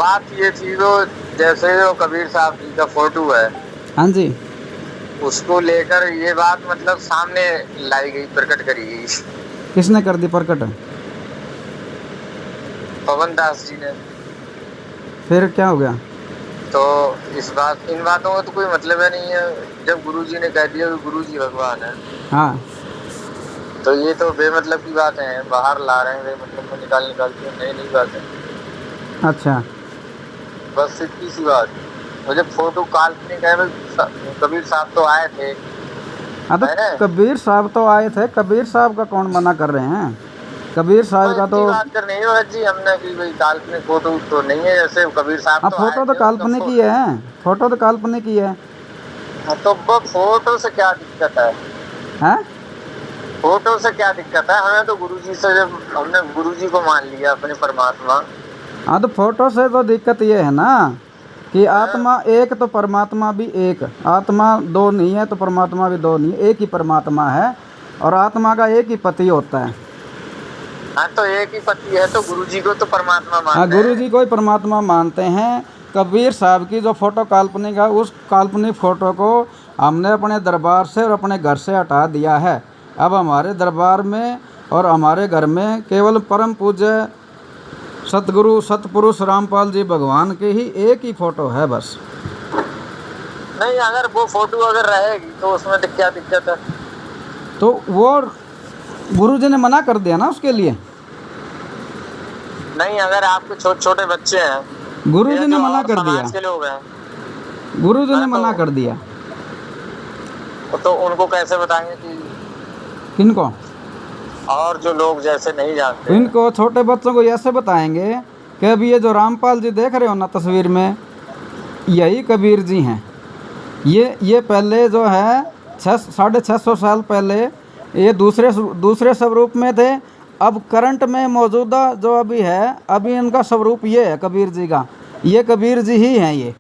बात ये थी तो जैसे जो कबीर साहब जी का फोटो है, हाँ जी, उसको लेकर ये बात मतलब सामने लाई गई, प्रकट करी गई किसने कर दी प्रकट? पवन दास जी ने। फिर क्या हो गया? तो इन बातों का तो कोई मतलब है नहीं है। जब गुरु जी ने कह दिया कि गुरु जी भगवान है, हाँ, तो ये तो बेमतलब की बातें हैं, बाहर ला रहे हैं बेमतलब को, निकाल के नई नई बातें। अच्छा। बस इतनी सी बात। मुझे फोटो काल्पनिक है, कबीर साहब तो आए थे। हाँ तो है कबीर साहब तो आए थे, कबीर साहब का कौन मना कर रहे हैं? कबीर साहब का इतनी तो बात कर नहीं हो जी हमने कि भाई काल्पनिक फोटो तो नहीं है, जैसे कबीर साहब हाँ, तो आए फोटो तो थे काल्पनिक ही है, फोटो तो काल्पनिक ही है। तो वो फोटो से क्या दिक्कत है? हैं? फोटो से क्या दिक्कत है? हमें तो गुरुजी से, जब हमने गुरुजी को मान लिया अपने परमात्मा। हाँ तो फोटो से तो दिक्कत ये है ना कि आत्मा एक तो परमात्मा भी एक, आत्मा दो नहीं है तो परमात्मा भी दो नहीं, एक ही परमात्मा है और आत्मा का एक ही पति होता है। हाँ तो एक ही पति है तो गुरुजी को तो परमात्मा हाँ, मानते गुरु हैं। जी को ही परमात्मा मानते हैं। कबीर साहब की जो फोटो काल्पनिक है, उस काल्पनिक फोटो को हमने अपने दरबार से और अपने घर से हटा दिया है। अब हमारे दरबार में और हमारे घर में केवल परम पूज्य सतगुरु सतपुरुष रामपाल जी भगवान की ही एक ही फोटो है बस। नहीं, अगर वो फोटो अगर रहेगी तो उसमें क्या दिक्कत है? तो वो गुरु जी ने मना कर दिया ना उसके लिए। नहीं, अगर आपके छोटे छोटे बच्चे हैं, गुरु जी ने मना कर दिया, समाज के लोग हैं, गुरु जी ने मना कर दिया। तो उनको कैसे बताएंगे कि किनको? और जो लोग जैसे नहीं जानते इनको छोटे बच्चों को ऐसे बताएंगे कि अभी ये जो रामपाल जी देख रहे हो ना तस्वीर में, यही कबीर जी हैं। ये पहले जो है 650 साल पहले ये दूसरे स्वरूप में थे। अब करंट में मौजूदा जो अभी है, अभी इनका स्वरूप ये है कबीर जी का, ये कबीर जी ही हैं ये।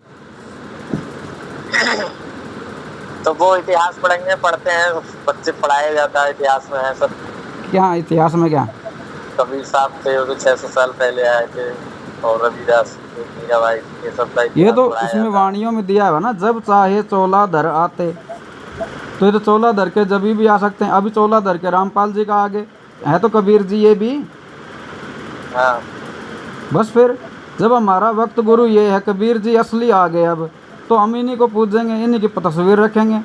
तो वो इतिहास पढ़ते हैं, बच्चे पढ़ाया जाता है इतिहास में है सब। क्या इतिहास में क्या? कबीर साहब थे वो तो 600 साल पहले आए थे, और रविदास, मीराबाई, ये सब का ये तो पढ़ाया उसमें जाता है। वाणियों में दिया है ना, जब चाहे चोला धर आते। तो ये तो चोला धर के जब भी आ सकते हैं। अभी चोला धर के रामपाल जी का आगे है तो कबीर जी ये भी। हाँ, बस फिर जब हमारा वक्त गुरु ये है, कबीर जी असली आ गए, अब तो हम इन्हीं को पूजेंगे, इन्हीं की तस्वीर रखेंगे।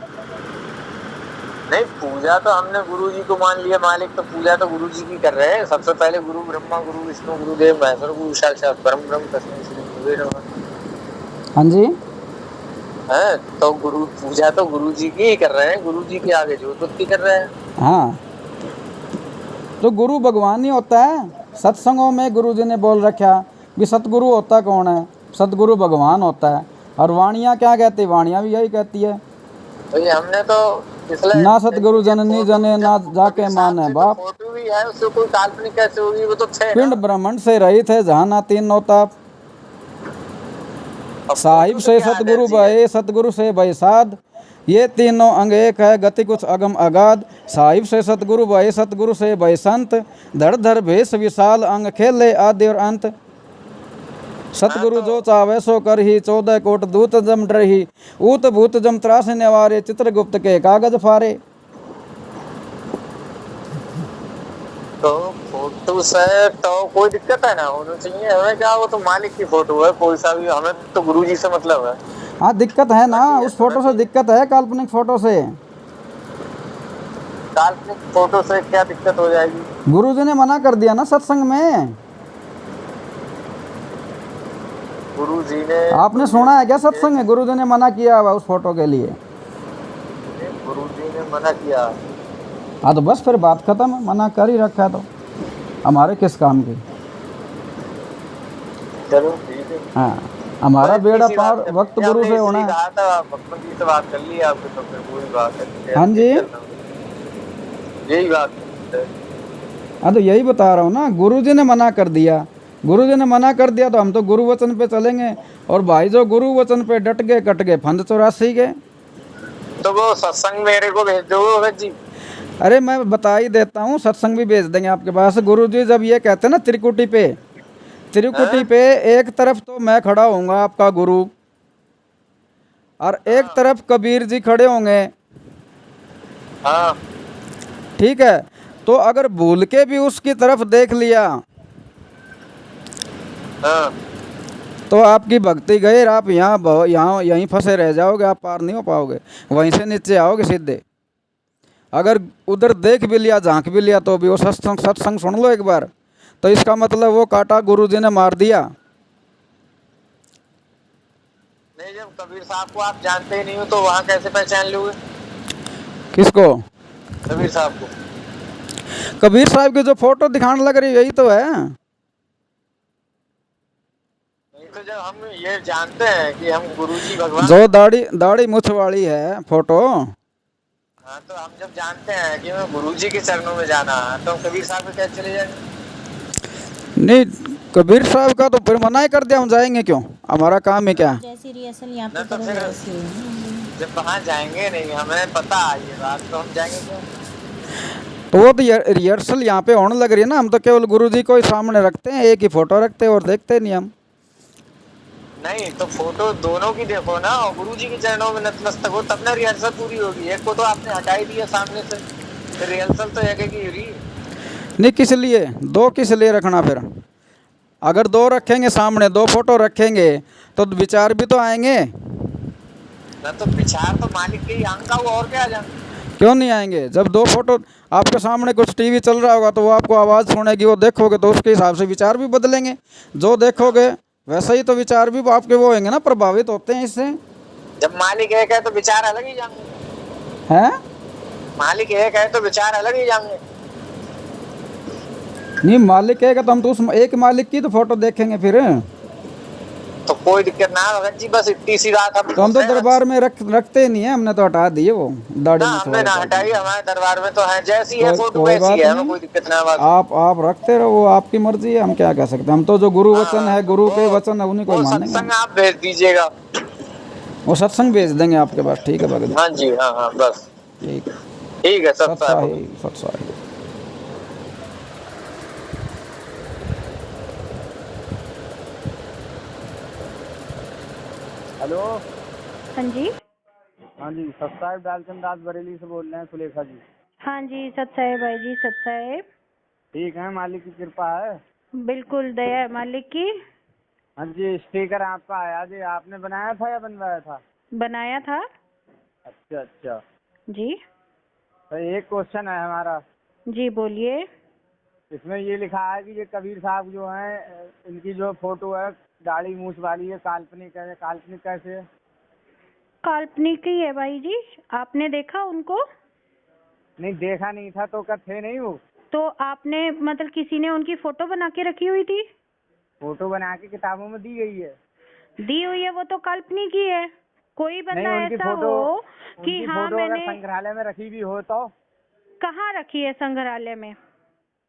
नहीं, पूजा तो हमने गुरु जी को मान लिया मालिक, तो पूजा तो गुरु जी की कर रहे हैं। सबसे पहले गुरु ब्रह्मा गुरु विष्णु गुरुदेव महेश्वर गुरु साक्षात परम ब्रह्म तस्मै श्री गुरुवे नमः। हाँ जी, है तो गुरु पूजा तो गुरु जी की ही कर रहे हैं, गुरु जी के आगे जोत कर रहे हैं। हाँ तो गुरु भगवान ही होता है। सत्संगों में गुरु जी ने बोल रखा कि सतगुरु होता कौन है? सतगुरु भगवान होता है। और वाणियाँ क्या कहती है? वाणियाँ भी यही कहती है, तो ये हमने तो इसलिए ना सतगुरु जननी जने ना जाके माने बाप। फोटो भी है, उससे कोई काल्पनिक कैसे होगी? वो तो थे पिंड ब्रह्मांड से रही थे जहाँ ना तीन नौताप। साहिब से सतगुरु भय, सतगुरु से भय साध, ये तीनों अंग एक है, गति कुछ अगम अगाध। साहिब से सतगुरु भय, सतगुरु से भय संत, धड़ धड़ भेष विशाल अंग खेले आदि और अंत। सतगुरु जो चावे सो कर ही, 14 कोट दूत जम डरही, ऊत भूत जम त्रास निवारे, चित्रगुप्त के कागज फारे। तो फोटो से तो कोई दिक्कत है ना, होना चाहिए। हमें क्या, वो तो मालिक की फोटो है कोई सा भी, हमें तो गुरु जी से मतलब है। हाँ दिक्कत है ना, उस फोटो से दिक्कत है, काल्पनिक फोटो से। काल्पनिक फोटो से क्या दिक्कत हो जाएगी? गुरु जी ने मना कर दिया ना सत्संग में। गुरु जी ने, आपने सुना है क्या सत्संग में गुरु जी ने मना किया हुआ उस फोटो के लिए? गुरु जी ने मना किया। हाँ तो बस फिर बात खत्म, मना कर ही रखा है तो हमारे किस काम की। चलो ठीक है। हाँ, हमारा बेड़ा पार वक्त गुरु से होना है। कहा था भगवान जी से बात कर ली आपने, तो फिर पूरी बात है। हाँ जी, यही बात है। हाँ तो यही बता रहा हूँ ना, गुरु जी ने मना कर दिया। गुरु जी ने मना कर दिया तो हम तो गुरु वचन पे चलेंगे। और भाई जो गुरु वचन पे डट गए, कट गए फंद 84 के। तो वो सत्संग मेरे को भेज दो जी। अरे मैं बता ही देता हूँ, सत्संग भी भेज देंगे आपके पास। गुरु जी जब ये कहते हैं ना त्रिकुटी पे, त्रिकुटी पे एक तरफ तो मैं खड़ा होऊंगा आपका गुरु, और एक तरफ कबीर जी खड़े होंगे। हाँ ठीक है, तो अगर भूल के भी उसकी तरफ देख लिया हाँ तो आपकी भक्ति गई, और आप यहाँ यहीं फंसे रह जाओगे, आप पार नहीं हो पाओगे, वहीं से नीचे आओगे सीधे। अगर उधर देख भी लिया, झांक भी लिया, तो भी वो सत्संग सुन लो एक बार, तो इसका मतलब वो कांटा गुरु जी ने मार दिया। नहीं, जब कबीर साहब को आप जानते ही नहीं हो तो वहाँ कैसे पहचान लोगे किसको? कबीर साहब को? कबीर साहब की जो फोटो दिखाने लग रही यही तो है। नहीं तो जब हम ये जानते हैं कि हम गुरुजी भगवान, जो दाढ़ी दाढ़ी मूछ वाली है फोटो, हाँ तो हम जब जानते हैं कि हमें गुरुजी के चरणों में जाना है तो हम कबीर साहब के कैसे चले जाएंगे? नहीं कबीर साहब का तो फिर मना ही कर दिया, हम जाएंगे क्यों, हमारा काम है क्या? जैसी रिहर्सल यहाँ पे ना तो करो फिर वैसी। जब वहाँ जाएंगे नहीं, हमें पता है ये बात, तो हम जाएंगे क्यों? तो वो तो रिहर्सल यहाँ पे होने लग रही है ना, हम तो केवल गुरु जी को ही सामने रखते हैं, एक ही फोटो रखते हैं और देखते नहीं हम। नहीं तो फोटो दोनों की देखो ना, और गुरुजी के चरणों में नतमस्तक हो, तब ना रिहर्सल पूरी होगी। एक को तो आपने हटा ही दिया सामने से, फिर रिहर्सल तो एक ही हो रही। नहीं किस लिए दो, किस लिए रखना फिर? अगर दो रखेंगे सामने, दो फोटो रखेंगे तो विचार भी तो आएंगे। ना तो विचार तो मालिक के ही आंगा हुआ, और क्या आ जाएंगे? क्यों नहीं आएंगे? जब दो फोटो आपके सामने, कुछ टीवी चल रहा होगा तो वो आपको आवाज़ सुनेगी, वो देखोगे तो उसके हिसाब से विचार भी बदलेंगे। जो देखोगे वैसे ही तो विचार भी आपके वो होंगे ना, प्रभावित होते हैं इससे। जब मालिक एक है तो विचार अलग ही जाएंगे। हैं? मालिक एक है तो विचार अलग ही जाएंगे। नहीं मालिक कहेगा तो हम तो उस एक मालिक की तो फोटो देखेंगे फिर। तो कोई दिक्कत ना है भगत जी, बस इतनी सी बात तो हम तो दरबार में रखते ही नहीं है, हमने तो हटा दिए वो दाढ़ी ना, मूंछ हमने ना वाले। हटाई, हमारे दरबार में तो है जैसी है फोटो कोई वैसी बात है, हमें नहीं, कोई दिक्कत ना है। बात आप रखते रहो, वो आपकी मर्जी है, हम क्या कह सकते हैं। हम तो जो गुरु वचन है, गुरु के वचन है, उन्हीं को वो मानेंगे। सत्संग आप भेज दीजिएगा। वो सत्संग भेज देंगे आपके पास, ठीक है भगत? हाँ जी, हाँ हाँ बस ठीक है, ठीक है। सब सत्साही सत्साही। हेलो। हाँ जी। हाँ जी, सत्साहेब डालचंद दास बरेली से बोल रहे हैं, सुलेखा जी। हाँ जी, सत्साहेब भाई जी, सत्साहेब। ठीक है, मालिक की कृपा है। बिल्कुल दया है मालिक की। हाँ जी, स्टिकर आपका आया जी, आपने बनाया था या बनवाया था? बनाया था। अच्छा अच्छा। जी तो एक क्वेश्चन है हमारा। जी बोलिए। इसमें ये लिखा है कि ये कबीर साहब जो हैं, इनकी जो फोटो है दाढ़ी मूछ वाली है, काल्पनिक है। काल्पनिक कैसे है? काल्पनिक ही है भाई जी, आपने देखा उनको? नहीं देखा नहीं था, तो क्या थे नहीं वो? तो आपने मतलब किसी ने उनकी फोटो बना के रखी हुई थी? फोटो बना के किताबों में दी गई है। दी हुई है, वो तो काल्पनिक ही है। कोई नहीं, बंदा उनकी ऐसा फोटो, हो कि उनकी हाँ फोटो अगर मैंने संग्रहालय में रखी भी हो तो? कहाँ रखी है संग्रहालय में?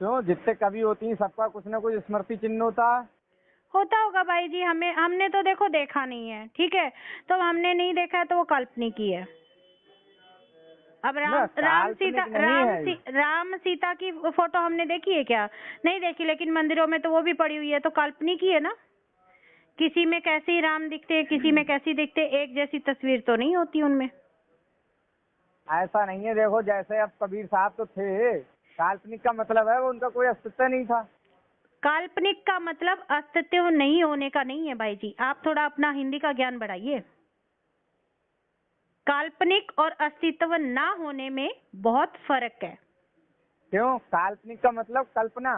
क्यों, जितने कवि होती हैं सबका कुछ ना कुछ स्मृति चिन्ह होता है। होता होगा भाई जी, हमने तो देखो देखा नहीं है, ठीक है? तो हमने नहीं देखा है तो वो काल्पनिक ही है। अब राम सीता की फोटो हमने देखी है क्या? नहीं देखी, लेकिन मंदिरों में तो वो भी पड़ी हुई है, तो काल्पनिक ही है ना। किसी में कैसी राम दिखते हैं, किसी में कैसी दिखते, एक जैसी तस्वीर तो नहीं होती उनमें। ऐसा नहीं है, देखो जैसे अब कबीर साहब तो थे, काल्पनिक का मतलब है वो उनका कोई अस्तित्व नहीं था। काल्पनिक का मतलब अस्तित्व नहीं होने का नहीं है भाई जी, आप थोड़ा अपना हिंदी का ज्ञान बढ़ाइए। काल्पनिक और अस्तित्व ना होने में बहुत फर्क है। क्यों? काल्पनिक का मतलब कल्पना।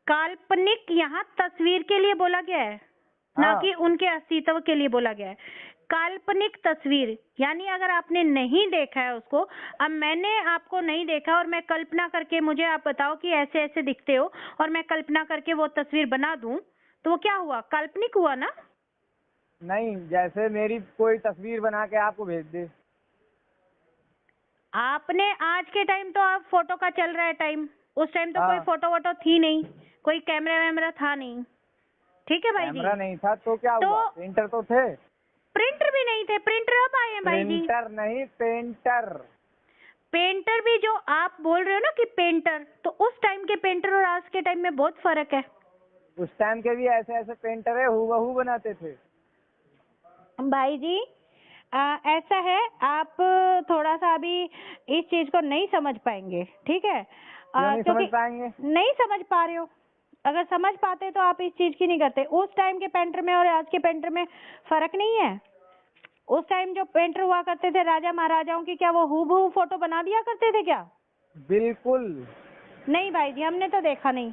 काल्पनिक यहाँ तस्वीर के लिए बोला गया है, ना कि उनके अस्तित्व के लिए बोला गया है। काल्पनिक तस्वीर यानी अगर आपने नहीं देखा है उसको, अब मैंने आपको नहीं देखा और मैं कल्पना करके, मुझे आप बताओ कि ऐसे ऐसे दिखते हो, और मैं कल्पना करके वो तस्वीर बना दूं, तो वो क्या हुआ? काल्पनिक हुआ ना। नहीं, जैसे मेरी कोई तस्वीर बना के आपको भेज दे। आपने आज के टाइम तो आप फोटो का चल रहा है टाइम, उस टाइम तो कोई फोटो वोटो थी नहीं, कोई कैमरा वैमरा था नहीं, ठीक है भाई जी? कैमरा नहीं था तो क्या हुआ? प्रिंटर तो थे। प्रिंटर भी नहीं थे, प्रिंटर अब आए हैं भाई जी। प्रिंटर नहीं, पेंटर। पेंटर भी जो आप बोल रहे हो ना कि पेंटर, तो उस टाइम के पेंटर और आज के टाइम में बहुत फर्क है। उस टाइम के भी ऐसे ऐसे पेंटर है, हूबहू बनाते थे। भाई जी ऐसा है, आप थोड़ा सा अभी इस चीज को नहीं समझ पाएंगे, ठीक है? क्यों नहीं समझ क्योंकि पाएंगे? नहीं समझ पा रहे हो। अगर समझ पाते तो आप इस चीज की नहीं करते। उस टाइम के पेंटर में और आज के पेंटर में फर्क नहीं है। उस टाइम जो पेंटर हुआ करते थे राजा महाराजाओं की, क्या वो हूबहू फोटो बना दिया करते थे क्या? बिल्कुल नहीं भाई जी, हमने तो देखा नहीं।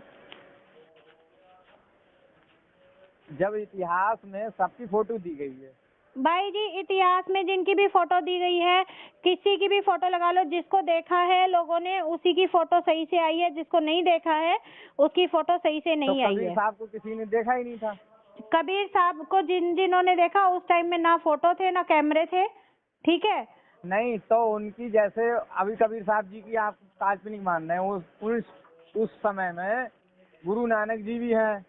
जब इतिहास में सबकी फोटो दी गई है। भाई जी इतिहास में जिनकी भी फोटो दी गई है, किसी की भी फोटो लगा लो, जिसको देखा है लोगों ने उसी की फोटो सही से आई है, जिसको नहीं देखा है उसकी फोटो सही से नहीं तो आई कबीर है। साहब को किसी ने देखा ही नहीं था। कबीर साहब को जिन्होंने देखा उस टाइम में ना फोटो थे ना कैमरे थे, ठीक है? नहीं तो उनकी, जैसे अभी कबीर साहब जी की आप काल्पनिक मान रहे हैं, उस समय में गुरु नानक जी भी हैं।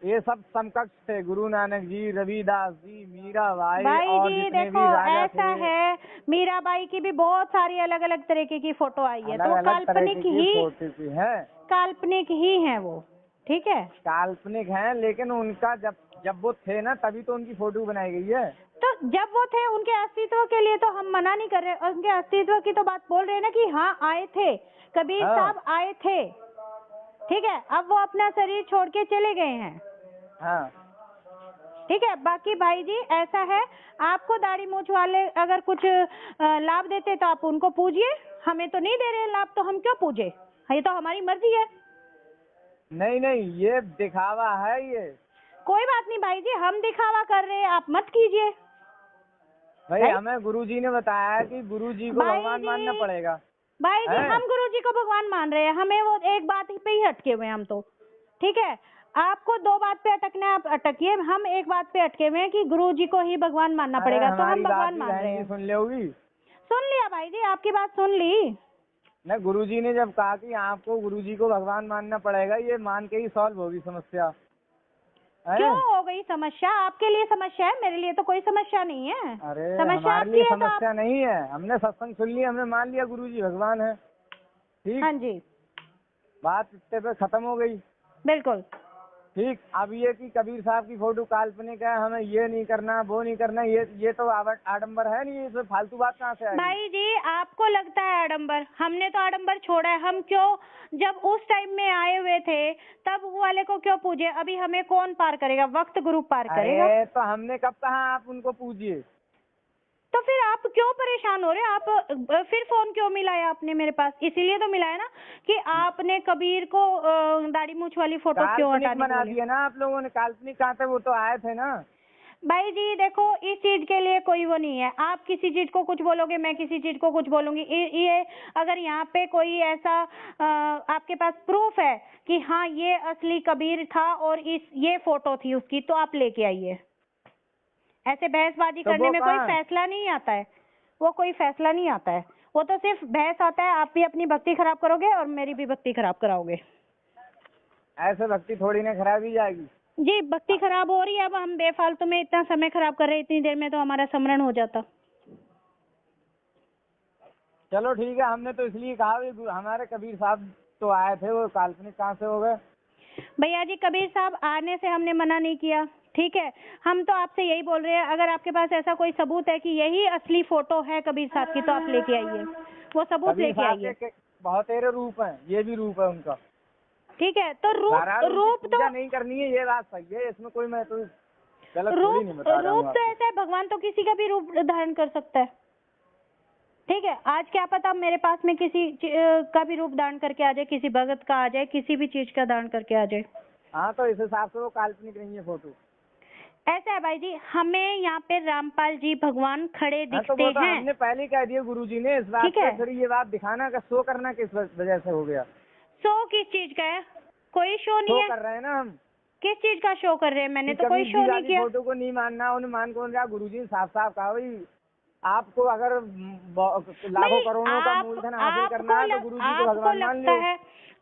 ये सब समकक्ष थे, गुरु नानक जी, रविदास जी, मीराबाई भाई और जी जितने देखो भी राजा ऐसा थे, है, मीराबाई की भी बहुत सारी अलग अलग तरीके की फोटो आई है, तो अलग वो अलग तरह काल्पनिक की ही फोटो की है। काल्पनिक ही है वो, ठीक है? काल्पनिक है, लेकिन उनका जब वो थे ना, तभी तो उनकी फोटो बनाई गई है। तो जब वो थे उनके अस्तित्व के लिए तो हम मना नहीं कर रहे, उनके अस्तित्व की तो बात बोल रहे हैं ना कि हाँ आए थे, कबीर हाँ। साहब आए थे, ठीक है? अब वो अपना शरीर छोड़ के चले गए हैं, हाँ ठीक है? बाकी भाई जी ऐसा है, आपको दाढ़ी मूछ वाले अगर कुछ लाभ देते तो आप उनको पूजिए, हमें तो नहीं दे रहे लाभ, तो हम क्यों पूजे? ये तो हमारी मर्जी है। नहीं नहीं, ये दिखावा है ये। कोई बात नहीं भाई जी, हम दिखावा कर रहे हैं, आप मत कीजिए। भाई भाई- हमें गुरुजी ने बताया कि गुरुजी को भाई भगवान जी- मानना पड़ेगा। भाई जी है? हम गुरुजी को भगवान मान रहे हैं, हमें वो एक बात पे ही अटके हुए हैं हम तो, ठीक है? आपको दो बात पे अटकना है, आप अटकिए, हम एक बात पे अटके हुए हैं कि गुरुजी को ही भगवान मानना अरे पड़ेगा, तो हमारी हम बात भगवान भी मान बहन रहे जी हैं। सुन लोगी सुन लिया भाई जी, आपकी बात सुन ली। ना। गुरुजी ने जब कहा कि आपको गुरुजी को भगवान मानना पड़ेगा, ये मान के ही सॉल्व होगी समस्या। है? क्यों हो गई समस्या? आपके लिए समस्या है, मेरे लिए तो कोई समस्या नहीं है। अरे समस्या हमारे आपकी लिए है तो समस्या नहीं है, हमने सत्संग सुन लिया, हमने मान लिया गुरुजी भगवान है। ठीक, हाँ जी बात इतने पे खत्म हो गई। बिल्कुल। ठीक, अब ये कि कबीर साहब की फोटो काल्पनिक है, हमें ये नहीं करना वो नहीं करना, ये तो आडंबर है नहीं, इसमें फालतू बात कहाँ से आई? भाई जी आपको लगता है आडंबर, हमने तो आडंबर छोड़ा है। हम क्यों, जब उस टाइम में आए हुए थे तब वो वाले को क्यों पूजे? अभी हमें कौन पार करेगा? वक्त गुरु पार करेगा। अरे तो हमने कब कहा आप उनको पूजिए? तो फिर आप क्यों परेशान हो रहे हैं? आप फिर फोन क्यों मिलाया आपने मेरे पास? इसीलिए तो मिलाया ना कि आपने कबीर को दाढ़ी मूछ वाली फोटो क्यों काल्पनिक हटाने बना बोली? दिया ना आप लोगों ने। काल्पनिक कहाँ थे, वो तो आए थे ना। भाई जी देखो, इस चीज के लिए कोई वो नहीं है, आप किसी चीज को कुछ बोलोगे, मैं किसी चीज को कुछ बोलूंगी। ये अगर यहाँ पे कोई ऐसा आपके पास प्रूफ है कि हाँ ये असली कबीर था और ये फोटो थी उसकी, तो आप लेके आइए। ऐसे बहसबाजी तो करने वो में कोई कहाँ? फैसला नहीं आता है, वो कोई फैसला नहीं आता है, वो तो सिर्फ बहस आता है। आप भी अपनी भक्ति खराब करोगे और मेरी भी भक्ति खराब कराओगे। ऐसे भक्ति थोड़ी ना खराब ही जाएगी। जी भक्ति खराब हो रही है, अब हम बेफालतू में इतना समय खराब कर रहे हैं, इतनी देर में तो हमारा स्मरण हो जाता। चलो ठीक है, हमने तो इसलिए कहा भी हमारे कबीर साहब तो आए थे, वो काल्पनिक कहाँ से हो गए? भैया जी कबीर साहब आने से हमने मना नहीं किया, ठीक है? हम तो आपसे यही बोल रहे हैं, अगर आपके पास ऐसा कोई सबूत है कि यही असली फोटो है कबीर साहब की, तो आप लेके आइए, वो सबूत कबीर लेके साहब आइए। के बहुत तेरे रूप हैं, ये भी रूप है उनका। ठीक है, तो बहरहाल उनकी रूप तो पूजा नहीं करनी है, ये बात सही है, इसमें कोई मैं तो गलत थोड़ी नहीं बता रहा हूँ रूप तो ऐसा है, भगवान तो किसी का भी रूप धारण कर सकता है, ठीक है? आज क्या पता मेरे पास में किसी का भी रूप धारण करके आ जाए, किसी भगत का आ जाए, किसी भी चीज का धारण करके आ जाए। हाँ, तो इस हिसाब से वो काल्पनिक नहीं है फोटो। ऐसा है भाई जी, हमें यहाँ पे रामपाल जी भगवान खड़े हाँ, तो दिखते वो तो हैं। हमने पहले ही कह दिया गुरुजी ने, इस बात ठीक है। पे फिर ये बात दिखाना का शो करना किस वजह से हो गया? शो किस चीज का है? कोई शो नहीं शो है। कर रहे हैं ना हम। किस चीज का शो कर रहे हैं? मैंने कि तो कोई कबीर शो जी नहीं वाली किया। फोटो को नहीं मानना, उन्हें मान कौन रहा? गुरुजी ने साफ साफ कहा भाई, आपको अगर लाखों भाई, करोड़ों का मूलधन हासिल करना है तो गुरुजी को भगवान मान लो।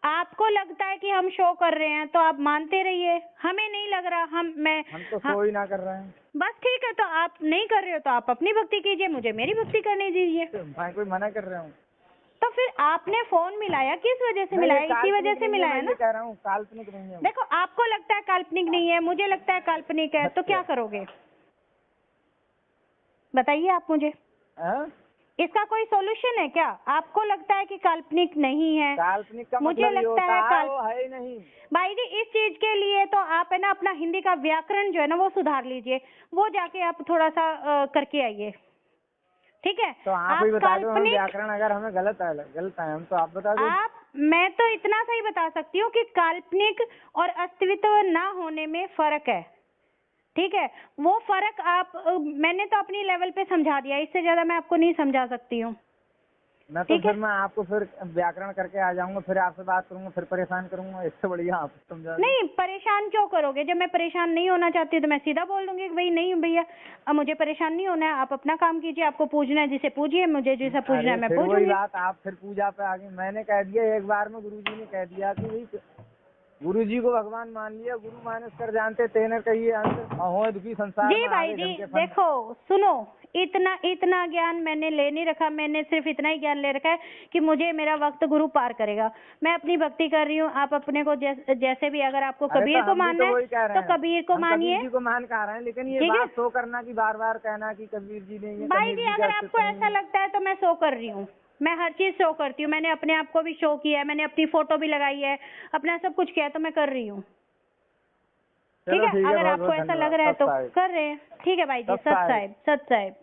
आपको लगता है कि हम शो कर रहे हैं तो आप मानते रहिए, हमें नहीं लग रहा। हम तो शो ही ना कर रहे हैं। बस ठीक है, तो आप नहीं कर रहे हो तो आप अपनी भक्ति कीजिए, मुझे मेरी भक्ति करने दीजिए। मैं कोई मना कर रहा हूँ? तो फिर आपने फोन मिलाया किस वजह से मिलाया? इसी वजह से मिलाया ना? कह रहा हूँ काल्पनिक नहीं है। देखो आपको लगता है काल्पनिक नहीं है, मुझे लगता है काल्पनिक है, तो क्या करोगे बताइए आप मुझे। हाँ? इसका कोई सॉल्यूशन है क्या? आपको लगता है कि काल्पनिक नहीं है, काल्पनिक का मुझे मतलब ये लगता होता है है वो है ही नहीं। भाई जी इस चीज के लिए तो आप है ना अपना हिंदी का व्याकरण जो है ना वो सुधार लीजिए, वो जाके आप थोड़ा सा करके आइए, ठीक है? तो आप ही बता दो, हम काल्पनिक व्याकरण अगर हमें गलत है हम तो आप बता दो। मैं तो इतना सही बता सकती हूँ कि काल्पनिक और अस्तित्व ना होने में फर्क है, ठीक है? वो फर्क मैंने तो अपनी लेवल पे समझा दिया, इससे ज्यादा मैं आपको नहीं समझा सकती हूँ। मैं तो फिर मैं आपको फिर व्याकरण करके आ जाऊंगा, फिर आपसे बात करूंगा, फिर परेशान करूंगा, इससे बढ़िया आप समझा। नहीं परेशान क्यों करोगे? जब मैं परेशान नहीं होना चाहती तो मैं सीधा बोल दूंगी कि भाई नहीं भैया अब मुझे परेशान नहीं होना है, आप अपना काम कीजिए, आपको पूछना है जिसे पूछिए, मुझे जिसे पूछना है मैं फिर वही पूछूंगी। बात, आप फिर पूजा पे आ गई। मैंने कह दिया एक बार में, गुरुजी ने कह दिया कि भाई गुरुजी को भगवान मान लिया, गुरु मानस कर जानते तेने कहिए अंत हो दुखी संसार जी में भाई आगे जी ढंग के फंद। देखो सुनो, इतना ज्ञान मैंने ले नहीं रखा, मैंने सिर्फ इतना ही ज्ञान ले रखा है कि मुझे मेरा वक्त गुरु पार करेगा, मैं अपनी भक्ति कर रही हूँ। आप अपने को जैसे भी अगर आपको कबीर को मानना है तो कबीर को मानिए, कबीर जी को मान कर रहे हैं, लेकिन ये बात शो करना कि बार बार कहना कि कबीर जी ने ये भाई जी अगर आपको ऐसा लगता है तो मैं शो कर रही हूँ, मैं हर चीज शो करती हूँ, मैंने अपने आप को भी शो किया है, मैंने अपनी फोटो भी लगाई है, अपना सब कुछ किया है, तो मैं कर रही हूँ, ठीक है? अगर आपको ऐसा लग रहा है तो कर रहे हैं, ठीक है भाई जी। सत साहिब।